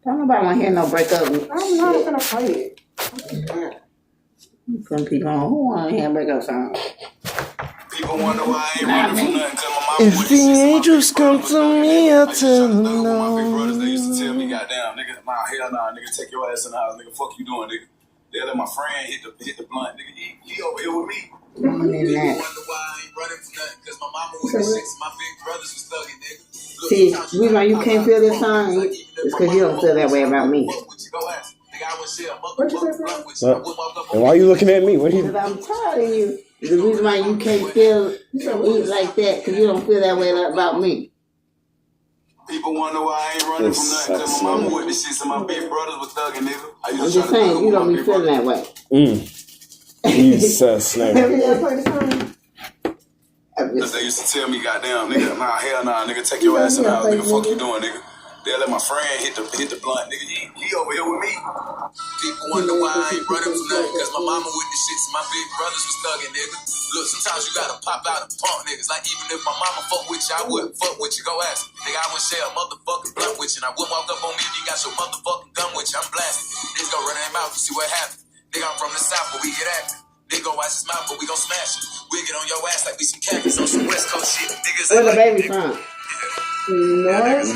Don't nobody want to hear no breakup. I'm not gonna play it. Some people who want to hear breakup songs. People wonder why I ain't running from nothing. Cause my mama If the angels come to me, I'll tell them no. My big brothers, they used to tell me, goddamn, nigga, nah, hell nah, nigga, take your ass in the house, nigga, fuck you doing, nigga. They let my friend hit the blunt, nigga, he over here with me. People wonder why I ain't running from nothing. Cause my mama was the shit, my big brothers was thugging, nigga. See, the reason why you can't feel this song is because you don't feel that way about me. What you say, bro? And why are you looking at me? What are you? Because I'm tired of you. The reason why you can't feel it like that because you don't feel that way about me. People wonder why I ain't running from nothing. Cause my mama with the shit, so my big brothers was thugging, nigga. I'm just saying, you don't be feeling that way. Jesus, Play Cause they used to tell me, goddamn, nigga, nah, hell nah, nigga, take your ass in the house, nigga, fuck you doing, nigga. They let my friend hit the blunt, nigga, he over here with me. People wonder why I ain't running from nothing, cause my mama with the shit, so my big brothers was thugging, nigga. Look, sometimes you gotta pop out and punk niggas, like even if my mama fuck with you, I wouldn't fuck with you, go ask. Nigga, I wouldn't share a motherfucking blunt with you, and I wouldn't walk up on me if you got your motherfucking gun with you, I'm blasting. Niggas go run their mouth and see what happens. Nigga, I'm from the south, but we get active. Nigga, watch his mouth, but we gon' smash it. We get on your ass like we some khakis on some West Coast shit. Niggas Where the like baby from?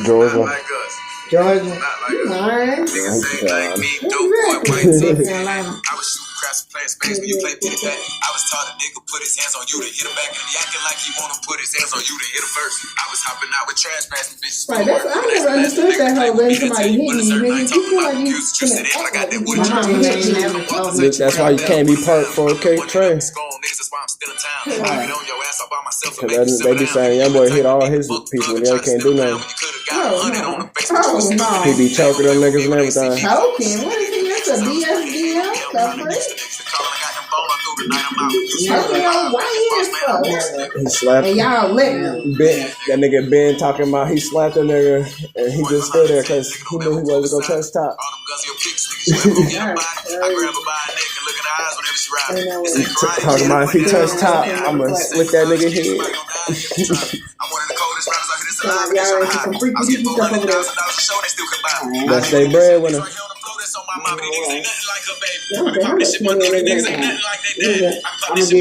Georgia. not like us. Georgia. Not like us. Alright. Niggas say like me, dope boy, white tee. I was shooting craps and playing space when you play pity pat. I was taught a nigga put his hands on you to hit him back, and he acting like he wanna put his hands on you to hit him first. I was hopping out with trash bags and bitches. Right, that's I never understood that whole way somebody hitting you, nigga. You feel like you Twisted in, I got that wood My mama ain't never told me. That's why you can't be part 4K Trey. That's why I'm still in town. I be on your ass all by myself and Cause they be saying young boy hit all his people and they can't do nothing. He be choking them niggas and everything. choking. What is it? That's a BSDM stuff, right? Choking on white He slapped and y'all letting Ben, that nigga Ben talking about he slapped a nigga and he just stood there because he knew he wasn't gonna touch top. Talking about if he touch top, I'ma split that nigga head. y'all into some freaky deaky stuff over there. That's they breadwinner. I'm gonna get you.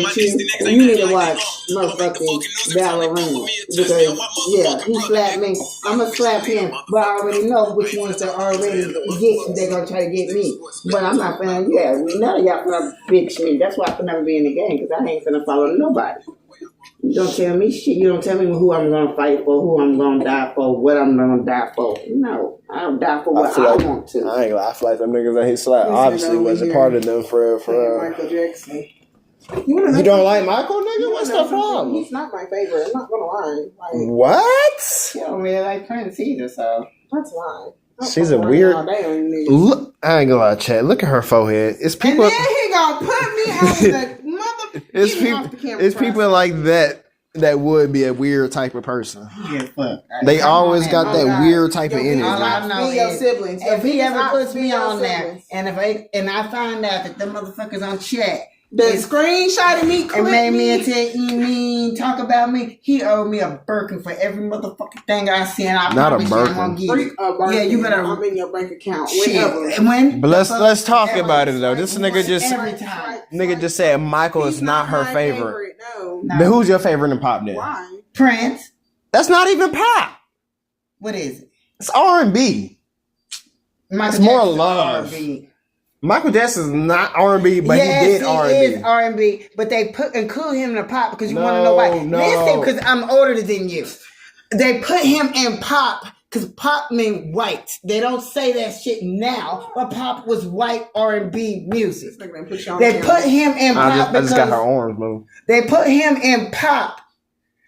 You need to watch motherfucking Ballerina because he slapped me. I'm gonna slap him, but I already know which ones that already get. They're gonna try to get me, but I'm not gonna. Yeah, none of y'all gonna bitch me. That's why I can never be in the game because I ain't gonna follow nobody. You don't tell me shit. You don't tell me who I'm gonna fight for, who I'm gonna die for, what I'm gonna die for. No, I don't die for what I want to. I ain't gonna. I feel like them niggas that he slapped obviously wasn't part of them for. Michael Jackson. You don't like Michael, nigga? What's the problem? He's not my favorite. I'm not gonna lie. Like, What? You don't really like Prince either, so. that's lying. She's a weird. All day on niggas. Look, I ain't gonna lie, Chad. Look at her forehead. It's And people. then he gonna put me out the mother. It's get me people. off the camera It's people process. like that would be a weird type of person. Yeah, fuck. They always got Oh, that God. weird type of All energy. I know Be your is siblings. if he ever I'll puts be me your on there, siblings. and I find out that them motherfuckers on chat The screenshot of me and clip made me me. into me talk about me, he owed me a Birkin for every motherfucking thing I see, and I Not a promise you I'm Birkin. gonna give Freak you. a Birkin. Yeah, you better. I'm in your bank account. Shit. Whenever. And when? But let's talk about it though. This nigga just Every time. nigga just said Michael is He's not her my favorite. No. No. But who's your favorite in pop then? Why? Prince. That's not even pop. What is it? It's R&B. Michael It's more Jackson's love. R&B. Michael Jackson is not R&B, but yes, he did R&B. is R&B, but they include him in the pop because you want to know why. No. Listen, because I'm older than you. They put him in pop because pop mean white. They don't say that shit now, but pop was white R&B music. This nigga done put you on They camera. put him in pop I just got her because arms moved. they put him in pop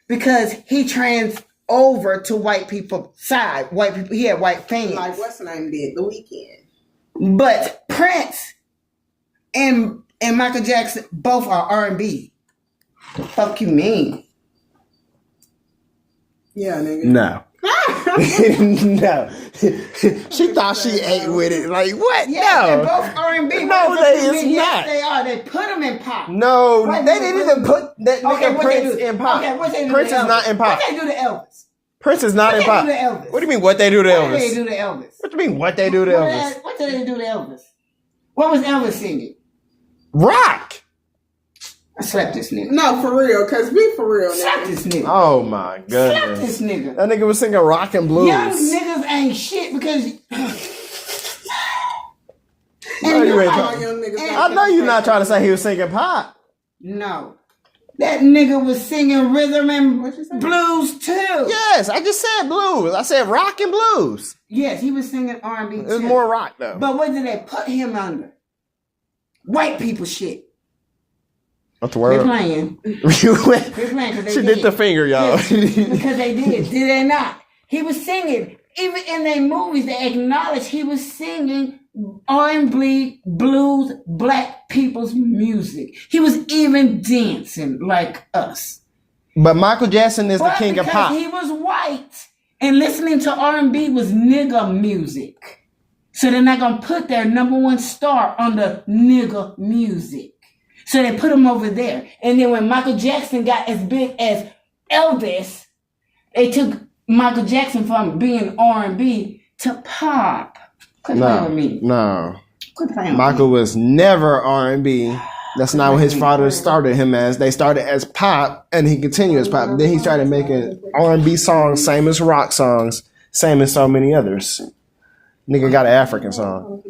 because he trans over to white people side. White people, he had white fans. Like what's the name did The Weeknd. But Prince and Michael Jackson both are R&B. The fuck you mean? Yeah, nigga. No. No. She thought she ate with it. Like, what? Yeah, they're No. both R&B. No, What the they fuck you is mean? not. Yes, they are. They put them in pop. No, What they do- didn't what- even put that Okay, nigga what they Prince do? in pop. Okay, what they do Prince to is Elvis? not in pop. What they do to Elvis? Prince is not What in they pop. do to Elvis? What do you mean, what they do to What they Elvis? do to Elvis? What you mean? What they do to Elvis? What did they do to Elvis? What was Elvis singing? Rock. I slapped this nigga. No, for real, cause be for real, Slap nigga. this nigga. Oh my Slap goodness. this nigga. That nigga was singing rock and blues. Young niggas ain't shit because. No, you ain't All talking- young niggas I got know you're not different trying to say he was singing pop. No. That nigga was singing rhythm and blues too. Yes, I just said blues. I said rock and blues. Yes, he was singing R&B too. It was more rock though. But what did they put him under? White people shit. What's the They're word? playing. You went- They're playing because they She did. did the finger, y'all. Yes, because they did. Did they not? He was singing. Even in their movies, they acknowledged he was singing R&B, blues, black people's music. He was even dancing like us. But Michael Jackson is the But king of because pop. he was white and listening to R&B was nigga music. So they're not going to put their number one star on the nigga music. So they put him over there. And then when Michael Jackson got as big as Elvis, they took Michael Jackson from being R&B to pop. Quit playing with me. No. Quit playing with Michael me. was never R&B. That's not what his father started him as. They started as pop, and he continued as pop. Then he started making R&B songs, same as rock songs, same as so many others. Nigga got an African song.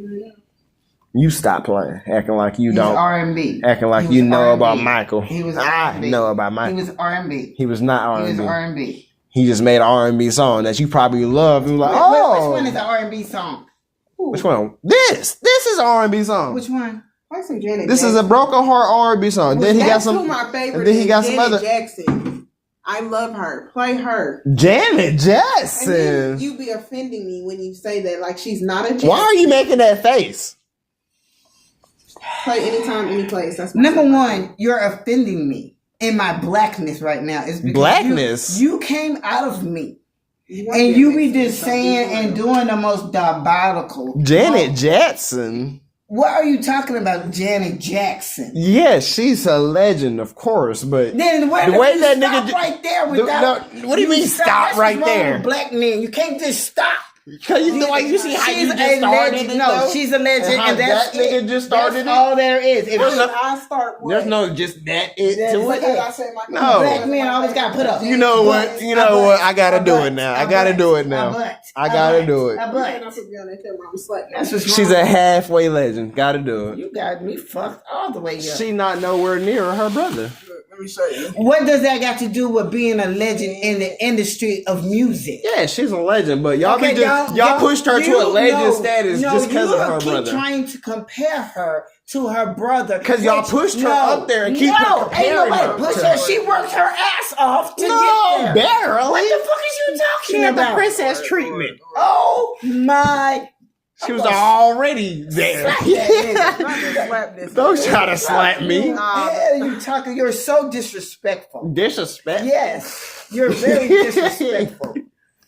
You stop playing, acting like you He was don't. R&B. Acting like He you was know R&B. about Michael. He was I R&B. know about He Michael. was R&B. He was not He was R&B. R&B. He just made an R&B song that you probably love. And like, Which oh, one is the R&B song? which one? This is an R&B song. Which one? Why say Janet This is a Jackson? broken heart R&B song. Then he got That's some. who my favorite And then he is, got some Janet other. Jackson. I love her. Play her. Janet And then Jackson. you be offending me when you say that. Like she's not a Jackson. Why are you making that face? Play anytime, any place. That's my Number favorite. one, you're offending me in my blackness right now. It's because Blackness? You came out of me. You And you be Janet just Jackson, saying so and doing the most diabolical. Janet Jackson. What are you talking about, Janet Jackson? Yes, she's a legend, of course, but Then the way that stop nigga right there without. what do you mean stop That's right what's wrong there? with black men, you can't just stop. Because you know, like you see how She's you just a started legend. it, No, though? she's a legend, And how and that's that nigga it. just started That's it? all there is. If There's you- no- I start what? There's no just that it That's to what it. Because I said my No. Black men always gotta put up. You know what? You know what? I gotta do it now. I gotta do it now. I gotta do it. I'm not to be on that tell mom slack. That's what's She's wrong. a halfway legend. Gotta do it. You got me fucked all the way up. She not nowhere near her brother. Let me show you. What does that got to do with being a legend in the industry of music? Yeah, she's a legend, but y'all Okay, be just, y'all pushed her to a legend status just because of her keep brother. trying to compare her to her brother. 'Cause y'all pushed her up there and keep ain't comparing nobody her pushed to her. her. She worked her ass off to No, get there. barely. What the fuck is you talking about? princess treatment. Oh my! She was already there. Not to slap this. Don't try to slap me. Hell, you talking? You're so disrespectful. Disrespect. Yes, you're very disrespectful.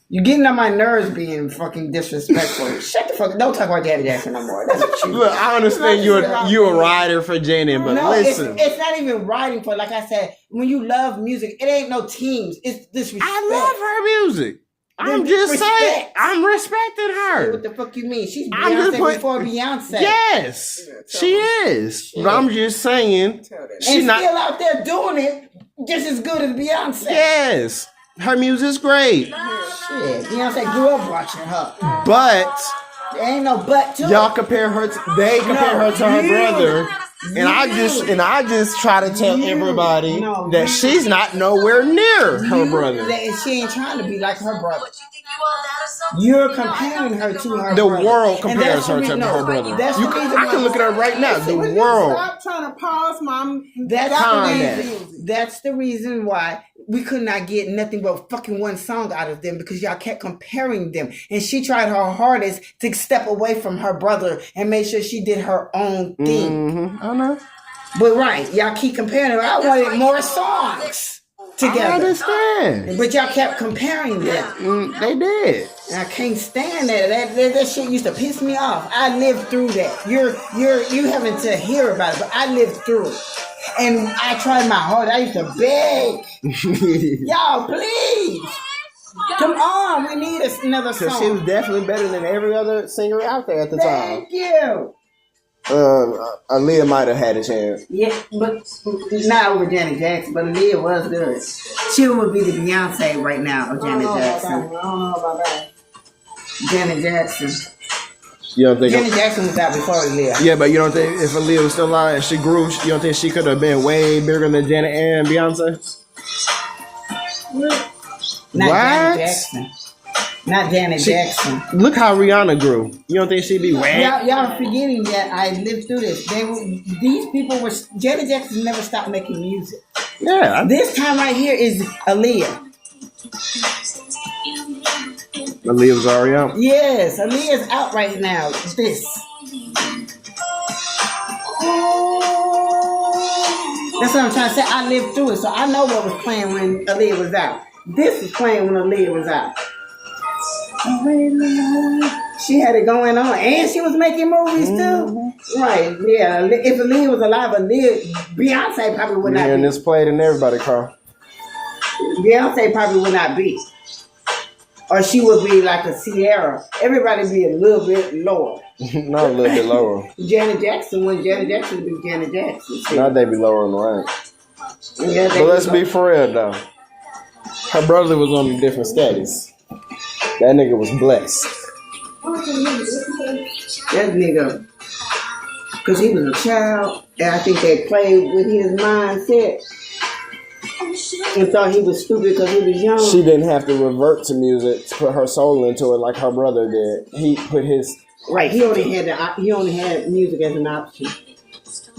You're getting on my nerves being fucking disrespectful. Shut the fuck. Don't talk about Janet Jackson no more. That's what you. Look, I understand you a rider for Janet, but No, listen. it's not even writing for. Like I said, when you love music, it ain't no teams. It's disrespect. I love her music. I'm Then just respect. saying. I'm respecting What her. the fuck you mean? She's I'm just Beyonce put- before Beyonce. Yes, she is. But I'm just saying. Tell that. She and not. still out there doing it just as good as Beyonce. Yes, her music's great, Shit, Beyonce grew up watching her. but There ain't no but to y'all it. compare her. They compare her to her brother, and I just try to tell everybody that she's not nowhere near her brother. And she ain't trying to be like her brother. You're comparing her to her The brother. world And compares that's the her to reason- her brother. That's You the can, reason I can why- look at her right now. The Will you world. Stop trying to pause my. That's Calm the down. reason. That's the reason why we could not get nothing but fucking one song out of them because y'all kept comparing them. And she tried her hardest to step away from her brother and make sure she did her own thing. I know. But right, y'all keep comparing them. I wanted more songs I together. understand. But y'all kept comparing them. They did. And I can't stand that. That shit used to piss me off. I lived through that. You having to hear about it, but I lived through it. And I tried my hardest. I used to beg. Y'all, please. Come on, we need another Because she was song. definitely better than every other singer out there at the time. Thank you. Aaliyah might have had a chance. Yeah, but not over Janet Jackson, but Aaliyah was good. She would be the Beyonce right now of Janet Jackson. I don't know about that. Janet Jackson. You don't think? Janet Jackson was out before Aaliyah. Yeah, but you don't think if Aaliyah was still alive and she grew, you don't think she could have been way bigger than Janet and Beyonce? Not What? Janet Jackson. Not Janet Jackson. Look how Rihanna grew. You don't think she'd be way? Y'all forgetting that I lived through this. These people were Janet Jackson never stopped making music. Yeah. This time right here is Aaliyah. Aaliyah was already out. Yes, Aaliyah's out right now. This. That's what I'm trying to say. I lived through it, so I know what was playing when Aaliyah was out. This was playing when Aaliyah was out. She had it going on, and she was making movies too. Right? Yeah. If Aaliyah was alive, Beyonce probably would not Yeah, and be. this played in everybody's car. Beyonce probably would not be, or she would be like a Sierra. Everybody be a little bit lower. Not a little bit lower. Janet Jackson, when Janet Jackson would be Janet Jackson. Now they be lower on the rank. Yeah, But let's be for real though. Her brother was on a different status. That nigga was blessed. That nigga, because he was a child, and I think they played with his mindset and thought he was stupid because he was young. She didn't have to revert to music to put her soul into it like her brother did. He put his Right, he only had music as an option.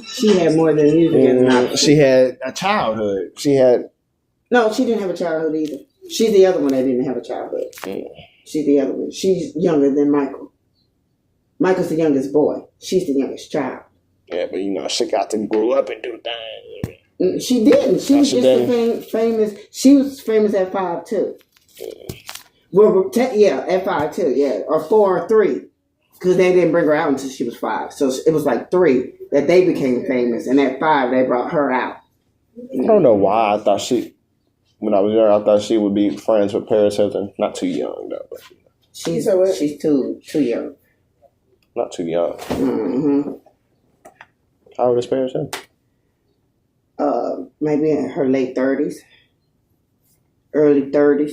She had more than music as an option. she had a childhood. She had No, she didn't have a childhood either. She's the other one that didn't have a childhood. She's the other one. She's younger than Michael. Michael's the youngest boy. She's the youngest child. yeah, but you know she got to grow up and do things. She didn't. She was she just famous. She was famous at 5 too. Well, at 5 too. Yeah, or 4 or 3, because they didn't bring her out until she was 5. So it was like 3 that they became famous, and at 5 they brought her out. I don't know why I thought when I was young, I thought she would be friends with Paris Hilton. Not too young though, but She's too young. not too young. Mm-hmm. How old is Paris Hilton? Maybe in her late 30s, early 30s.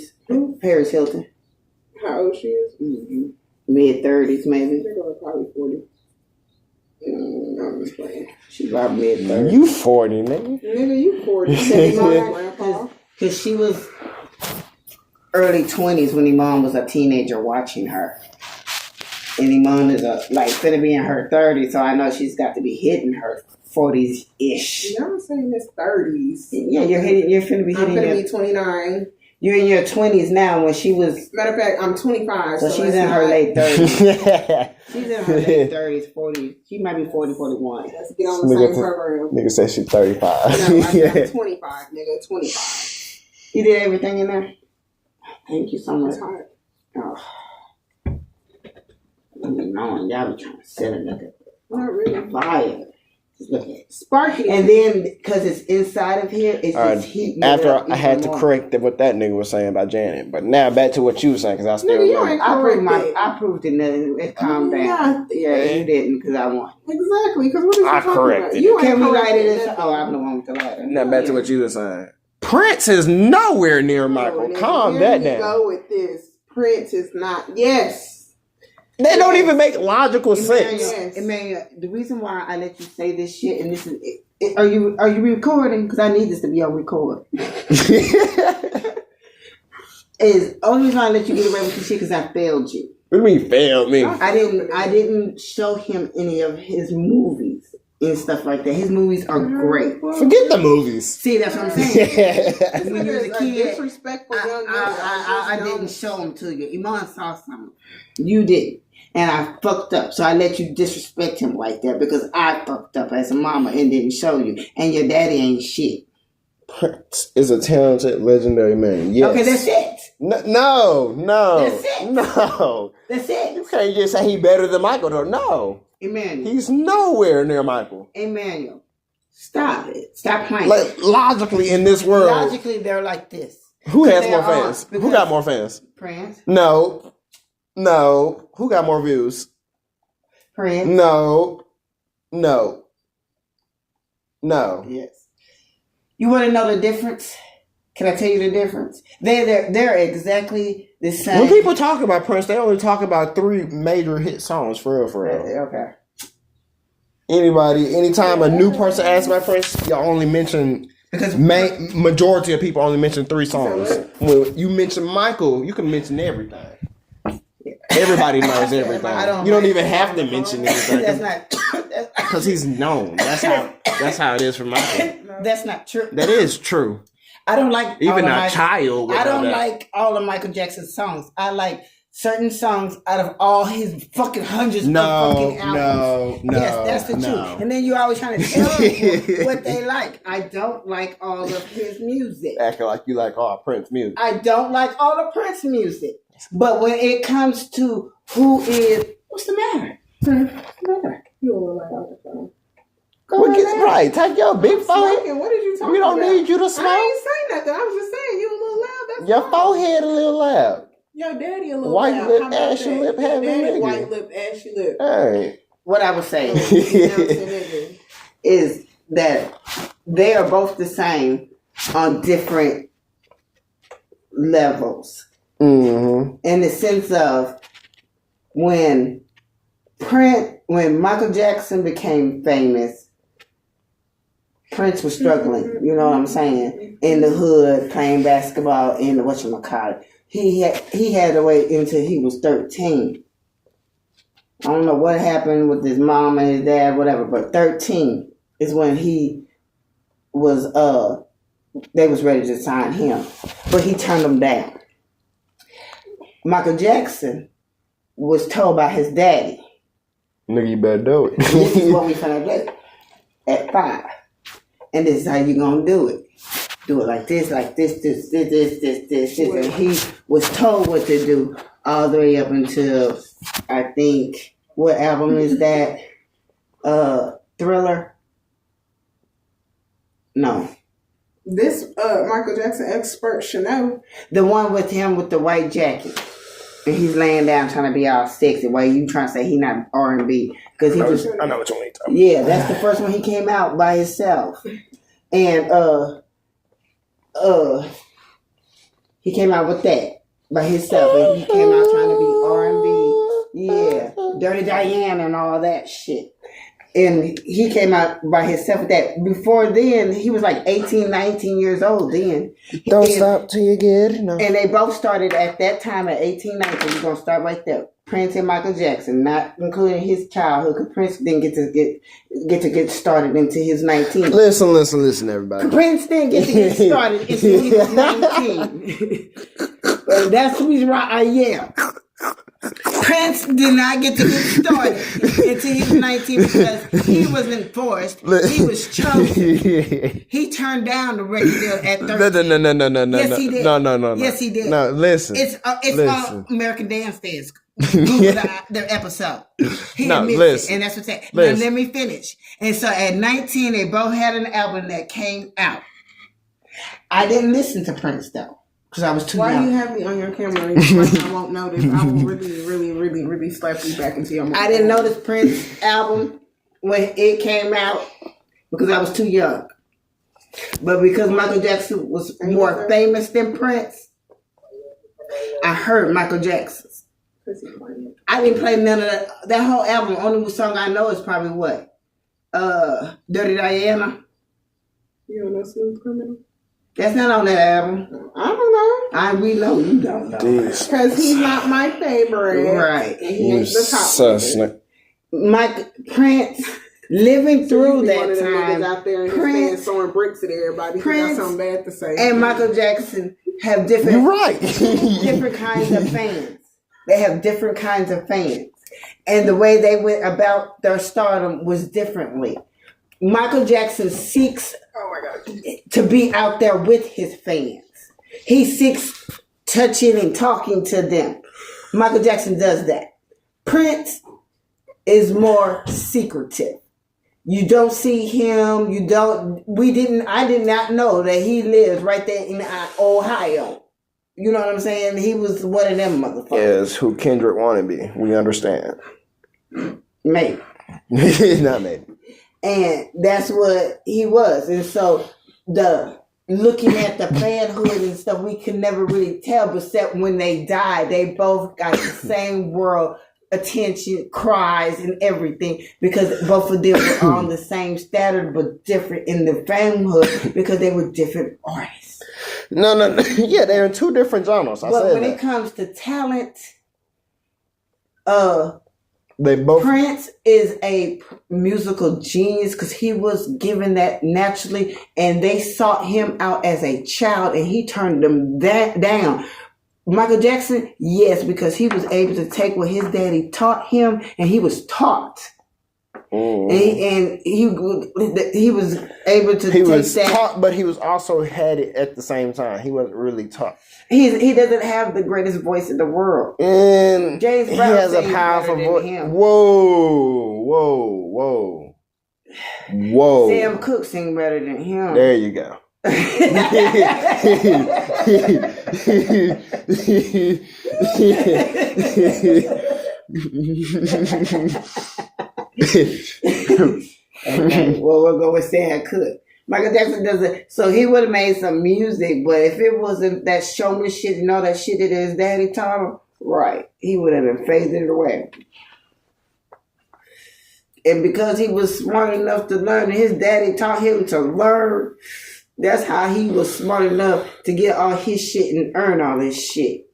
Paris Hilton. How old she is? Mm-hmm. Mid 30s, maybe. They're going probably 40. I'm just playing. She's about mid 30s. You 40, nigga. Nigga, you 40. Grandpa. Because she was early 20s when Iman was a teenager watching her. And Iman is finna be in her 30s, so I know she's got to be hitting her 40s-ish. You know what I'm saying? It's 30s. Yeah, you're finna be I'm hitting going to your... be 29. You're in your 20s now when she was... Matter of fact, I'm 25. So she's in her late 30s. She's in her late 30s, 40s. She might be 40, 41. Let's get on the same program. Nigga said she's 35. No, I said I'm 25, nigga. 25. You did everything in there? Thank you so much. It's hot. Oh. I mean, knowing y'all be trying to set a nigga Not really. fire. Just look at it. Sparky. And then, because it's inside of here, it's just heating it up After I had even to more. correct what that nigga was saying about Janet, but now back to what you were saying because I still Nigga, you remember. ain't I proved it. It calmed down. Yeah. Yeah, you didn't because I won. Exactly, because what is you I talking corrected about? it. You ain't Can we write corrected it? nothing. Oh, I'm the one with the lighter. Now back to what you were saying. Prince is nowhere near Michael. Nigga, Calm here that we down. Go with this. Prince is not. Yes. They don't even make logical Emmanuel, sense. Emmanuel, the reason why I let you say this shit, and this is, are you recording? Because I need this to be on record. Is only reason I let you get away with this shit because I failed you. What do you mean failed me? I didn't show him any of his movies and stuff like that. His movies are great. Forget the movies. See, that's what I'm saying. When you was a Nigga is kid, disrespectful young nigga. I didn't show them to you. Iman saw something. You didn't. And I fucked up. So I let you disrespect him like that because I fucked up as a mama and didn't show you. And your daddy ain't shit. Prince is a talented, legendary man. Yes. Okay, that's it. No. That's it. No. That's You it. can't just say he better than Michael though. No. Emmanuel. He's nowhere near Michael. Emmanuel. Stop it. Stop playing. Like logically in this world. Logically, they're like this. Who has They more are, fans? Who because- got more fans? Prince. No. Who got more views? Prince. No. Yes. You want to know the difference? Can I tell you the difference? They're exactly the same. When people talk about Prince, they only talk about 3 major hit songs for real. Okay. Anytime a new person asks about Prince, y'all only mention Because majority of people only mention 3 songs. When you mention Michael, you can mention everything. Everybody knows everything. You don't even have to mention anything that's not. because he's known. That's how it is for Michael. That's not true. That is true. I don't like Even all of a child. Would I know don't that. like all of Michael Jackson's songs. I like certain songs out of all his fucking hundreds of fucking albums. No. Yes, that's the truth. And then you always trying to tell people what they like. I don't like all of his music. Acting like you like all Prince music. I don't like all the Prince music. But when it comes to who is, what's the matter? What's the matter? You a little loud on the phone. What gets right? Take your big forehead. Smoking. What did you talking We don't about? need you to smoke. I ain't say nothing. I was just saying you a little loud. That's Your all. forehead a little loud. Your daddy a little White loud. lip, How about ashy that? lip, Your having daddy nigga. white lip, ashy lip. Hey. What I was saying Nigga. is that they are both the same on different levels. Mm-hmm. In the sense of when Michael Jackson became famous, Prince was struggling. You know what I'm saying? In the hood, playing basketball in the whatchamacallit. He had to wait until he was 13. I don't know what happened with his mom and his dad, whatever, but 13 is when he was they was ready to sign him. But he turned them down. Michael Jackson was told by his daddy, Nigga, you better do it. this is what we finna do at 5. And this is how you gonna do it. Do it like this. And he was told what to do all the way up until, I think, what album is that? Thriller? No. This Michael Jackson expert Chanel. The one with him with the white jacket. And he's laying down trying to be all sexy while you trying to say he not R&B. Because he just... I know what you mean. Yeah, that's the first one he came out by himself. And he came out with that by himself. And he came out trying to be R&B. Yeah. Dirty Diana and all that shit. And he came out by himself with that. Before then, he was like 18, 19 years old then. Don't And- stop till you get it. No. And they both started at that time at 18, 19. We're going to start right there. Prince and Michael Jackson, not including his childhood, because Prince didn't get started until he was 19. Listen, everybody. Prince didn't get to get started until he was 19. But that's the reason why I yell. Prince did not get to get started until he was 19 because he wasn't forced. He was chosen. He turned down the record deal at 13. No. Yes, he did. No. Yes, he did. No, listen. It's Listen. all American Dance Fans. Google their episode. He No, admits listen. it, and that's what's that. Now Listen. let me finish. And so at 19, they both had an album that came out. I didn't listen to Prince though, because I was too Why young. you have me on your camera? I won't notice. I will really slap you back into your mouth. I didn't know this Prince album when it came out because I was too young. But because Michael Jackson was more famous than Prince, I heard Michael Jackson's. I didn't play none of that whole album. Only song I know is probably what? Dirty Diana. You don't know Smooth Criminal? That's not on that album. I don't know. We know you don't know. Because he's not my favorite. Right. And he ain't the top. Mike Prince living through One that of them niggas time. out there in his Prince- fans throwing bricks at everybody. He Prince got something bad to say. And Michael Jackson have different You're right. different kinds of fans. They have different kinds of fans. And the way they went about their stardom was differently. Michael Jackson seeks Oh my God. to be out there with his fans. He seeks touching and talking to them. Michael Jackson does that. Prince is more secretive. You don't see him. I did not know that he lives right there in Ohio. You know what I'm saying? He was one of them motherfuckers. Yes, who Kendrick wanna be. We understand. Maybe. Not maybe. And that's what he was. And so looking at the fanhood and stuff, we could never really tell, except when they died, they both got the same world attention, cries, and everything, because both of them were on the same standard but different in the fanhood because they were different artists. No. Yeah, they're in two different genres. But when it comes to talent, they both. Prince is a musical genius because he was given that naturally, and they sought him out as a child, and he turned them down. Michael Jackson, yes, because he was able to take what his daddy taught him, and he was taught. And he was able to take that. Taught, but he was also had it at the same time. He wasn't really taught. He doesn't have the greatest voice in the world. And James he Brown has a powerful voice. Whoa. Sam Cooke sing better than him. There you go. Okay, well, we'll go with Sam Cooke. Michael Jackson doesn't, so he would have made some music, but if it wasn't that showmanship and all that shit that his daddy taught him, right, he would have been faded away. And because he was smart enough to learn, his daddy taught him to learn. That's how he was smart enough to get all his shit and earn all his shit.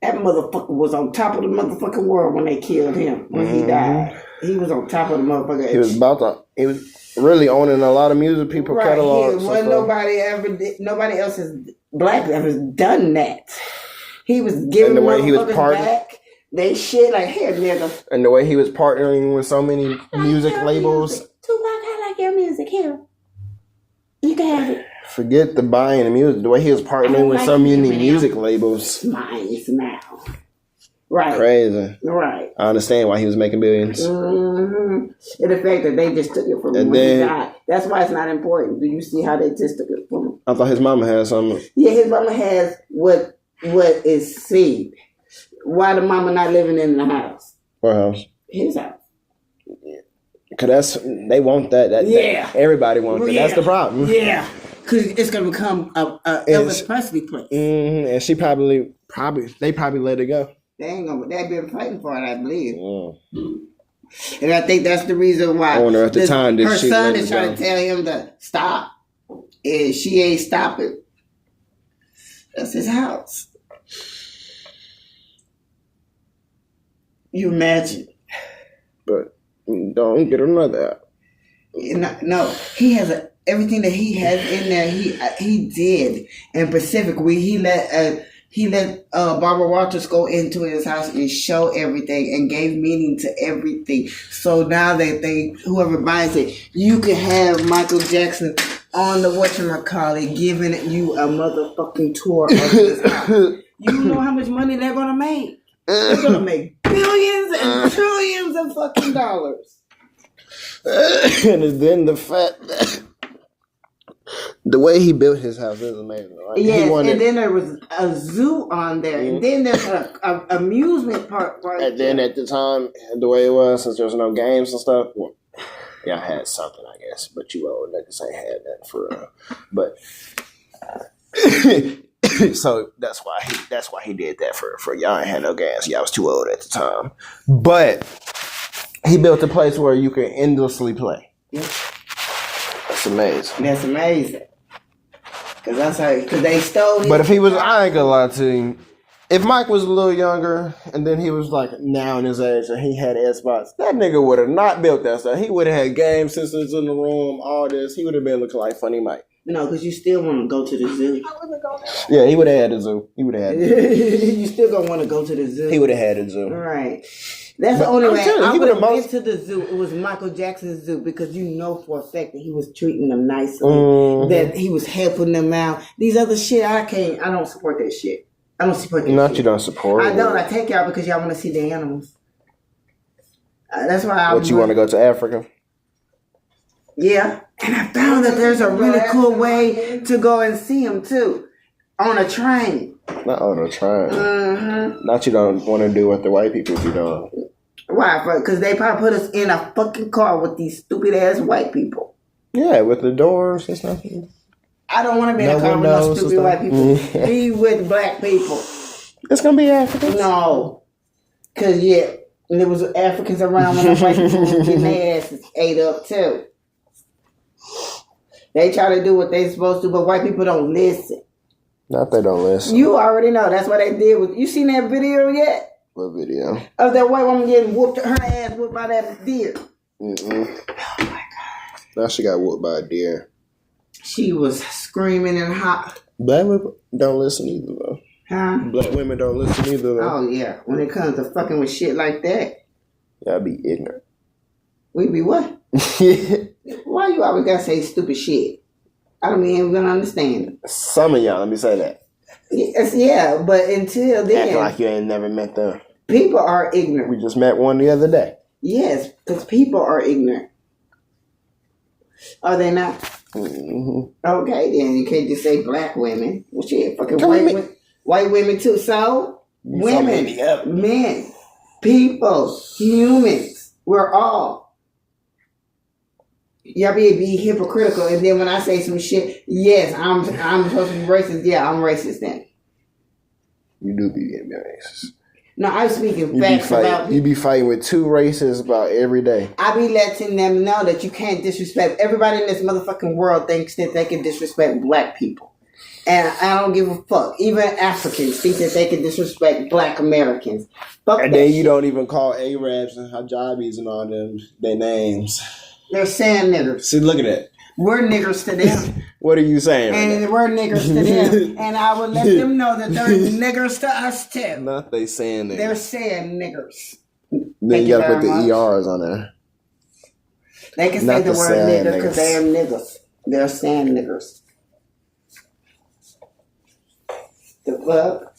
That motherfucker was on top of the motherfucking world when they killed him, when he died. He was on top of the motherfucker. He was really owning a lot of music people catalogs. Right, nobody else is black ever done that. He was giving the way he was back. They shit like, here, nigga. And the way he was partnering with so many music labels. Tupac, I like your music. Here. You can have it. Forget the buying the music. The way he was partnering with so many music labels. Smile. Right. Crazy. Right. I understand why he was making billions. And the fact that they just took it from him when he died. That's why it's not important. Do you see how they just took it from him? I thought his mama had something. Yeah, his mama has what is seen. Why the mama not living in the house? What house? His house. Cause they want that. Everybody wants that. That's the problem. Yeah, cause it's gonna become a Elvis Presley place. And she probably let it go. They've been fighting for it, I believe. And I think that's the reason why. I wonder at the time her son is trying to tell him to stop, and she ain't stopping. That's his house. You imagine. But don't get another. No, he has everything that he has in there. He did. And Pacifically, he let Barbara Walters go into his house and show everything and gave meaning to everything. So now that whoever buys it, you can have Michael Jackson on the whatchamacallit giving you a motherfucking tour of his house. You know how much money they're gonna make? They're gonna make billions and trillions of fucking dollars. And then the fact that the way he built his house is amazing. Right? Yes, and then there was a zoo on there, and then there's a amusement park right and then at the time, the way it was, since there was no games and stuff, I had something, I guess, but you old niggas ain't had that for real. But so that's why he did that for y'all ain't had no games. Y'all was too old at the time. But he built a place where you can endlessly play. Yeah. That's amazing. That's amazing. Because they stole his. But if he was, I ain't gonna lie to you. If Mike was a little younger and then he was like now in his age and he had Xbox, that nigga would have not built that stuff. He would have had game systems in the room, all this. He would have been looking like Funny Mike. No, because you still want to go to the zoo. Yeah, he would have had a zoo. He would have had You still gonna want to go to the zoo. He would have had a zoo. Right. That's the only way I would have went to the zoo. It was Michael Jackson's zoo because you know for a fact that he was treating them nicely, that he was helping them out. These other shit, I don't support that shit. I don't support that shit. You don't support I don't. I take y'all because y'all want to see the animals. That's why I What, you want to go to Africa? Yeah. And I found that there's a really cool way to go and see them too. On a train. Not on a train. Mm-hmm. Not you don't want to do what the white people be doing. Why? Because they probably put us in a fucking car with these stupid ass white people. Yeah, with the doors and stuff. I don't want to be in No a car with no windows and stupid white stuff. people. Be with black people. It's gonna be Africa. No. Because, yeah, there was Africans around when the white people was getting their asses ate up too. They try to do what they supposed to, but white people don't listen. Not they don't listen. You already know. That's what they did with. You seen that video yet? What video? Of that white woman getting whooped, her ass whooped by that deer. Mm-mm. Oh my god! Now she got whooped by a deer. She was screaming and hot. Black women don't listen either though. Huh? Black women don't listen either though. Oh yeah. When it comes to fucking with shit like that, Y'all be ignorant. we be what? Why you always gotta say stupid shit? I don't even gonna understand it. Some of y'all, let me say that. Yes, yeah, but until then, Acting like you ain't never met them. people are ignorant. We just met one the other day. Yes, because people are ignorant. Are they not? Mm-hmm. Okay, then you can't just say black women. Well, shit, fucking Come on, white women too. So women, many of them. men, people, humans. We're all. Y'all be hypocritical, and then when I say some shit, yes, I'm supposed to be racist. Yeah, I'm racist then. You do be getting racist. No, I'm speaking You facts about. you be fighting with two races about every day. I be letting them know that you can't disrespect. Everybody in this motherfucking world thinks that they can disrespect black people. And I don't give a fuck. Even Africans think that they can disrespect black Americans. Fuck And that then you shit. don't even call Arabs and hijabis and all them their names. They're saying niggers. See, look at that. We're niggers to them. What are you saying? Right And we're niggers to them. And I will let them know that they're niggers to us too. now? Not they saying that. They're saying niggers. Then Thank you you gotta put the very much. ERs on there. They can say Not the the word saying nigger because niggers. they are niggers. They're saying niggers. The fuck?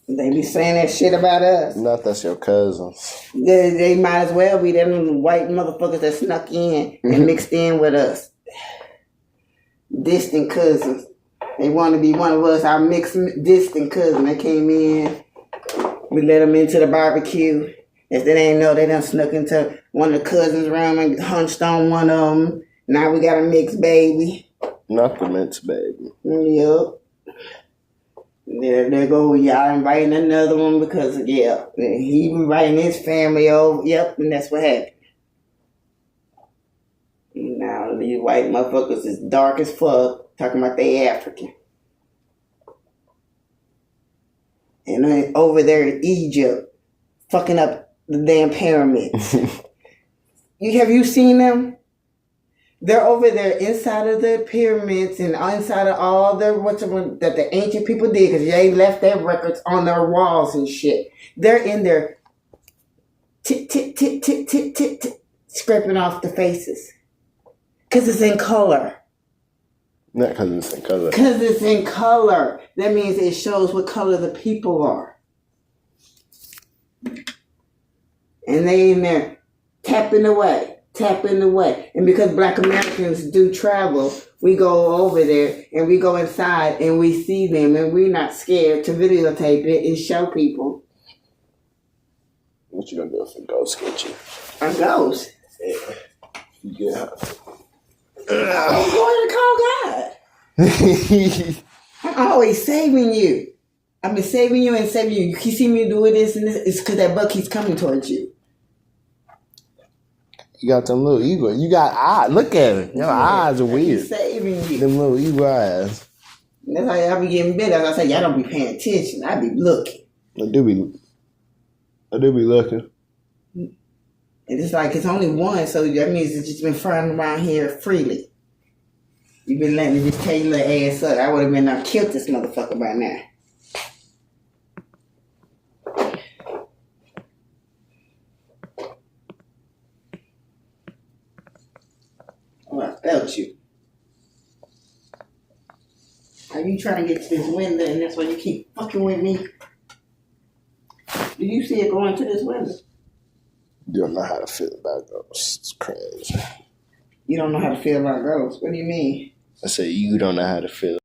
They be saying that shit about us. Not that's your cousins. They might as well be them white motherfuckers that snuck in and mixed in with us. Distant cousins. They want to be one of us, our mixed distant cousin. They came in. We let them into the barbecue. If they didn't know, they done snuck into one of the cousins' room and hunched on one of them. Now we got a mixed baby. Not the mince baby. Yup. There go y'all inviting another one because yeah, he inviting his family over. Yep, and that's what happened. Now these white motherfuckers is dark as fuck, talking about they African. And then over there in Egypt, fucking up the damn pyramids. Have you seen them? They're over there inside of the pyramids and inside of all the that the ancient people did because they left their records on their walls and shit. They're in there scraping off the faces because it's in color. Not because it's in color. Because it's in color. That means it shows what color the people are. And they in there tapping away. And because black Americans do travel, we go over there and we go inside and we see them and we're not scared to videotape it and show people. What you gonna do if a ghost get you? A ghost. Yeah. I'm going to call God. I'm always saving you. I've been saving you and saving you. You keep seeing me doing this and this. It's because that buck keeps coming towards you. You got them little eagle. You got eyes. Look at it. Your eyes are weird. Saving you. Them little eagle eyes. That's how y'all be getting bit. As I say, y'all don't be paying attention. I be looking. I do be looking. And it's like it's only one, so that means it's just been flying around here freely. You've been letting it just take your little ass up. I would have been killed this motherfucker by now. Oh, I felt you. Are you trying to get to this window and that's why you keep fucking with me? Do you see it going to this weather? You don't know how to feel about ghosts. It's crazy. You don't know how to feel about ghosts. What do you mean? I said you don't know how to feel